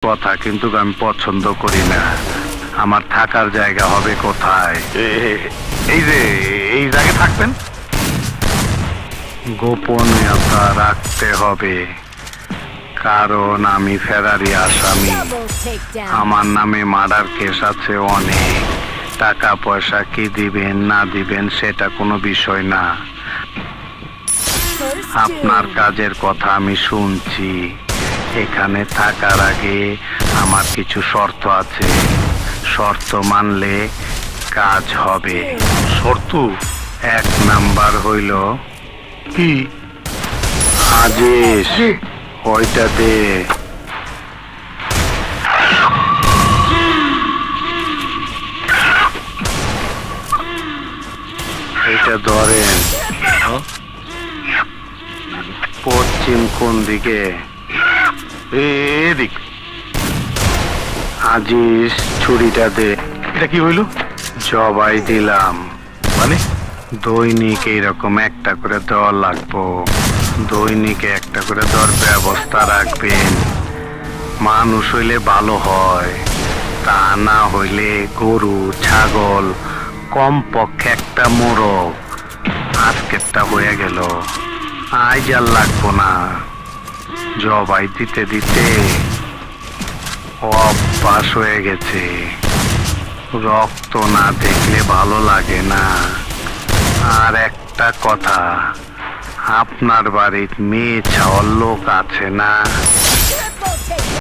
কথা, কিন্তু আমি পছন্দ করি না। আমার থাকার জায়গা হবে কোথায়? এই যে এই জায়গায় থাকবেন। গোপনীয়তা রাখতে হবে, কারণ আমি ফেরারি আসামি। আমার নামে মার্ডার কেস আছে অনেক। টাকা পয়সা কি দিবেন না দিবেন সেটা কোনো বিষয় না। আপনার কাজের কথা আমি শুনছি। এখানে থাকার আগে আমার কিছু শর্ত আছে। শর্ত মানলে কাজ হবে। শর্ত? 1 নাম্বার হইল কি? আজেশ, ওইটা দে। এটা ধরেন। পশ্চিম কোন দিকে? এদিক। আজিজ, ছুরিটা দে। এটা কি হইল? জবাই দিলাম। মানে দৈনিক এইরকম একটা করে দেওয়া লাগবো। দৈনিক একটা করে দেওয়ার ব্যবস্থা রাখবেন। মানুষ হইলে ভালো হয়, তা না হইলে গরু ছাগল কমপক্ষে একটা মোরগ। আজকেরটা হয়ে গেল, আজ আর লাগবো না। জবাই দিতে দিতে অভ্যাস হয়ে গেছে। রক্ত না দেখলে ভালো লাগে না। আর একটা কথা, আপনার বাড়ির মেয়ে ছাওয়ার লোক আছে না?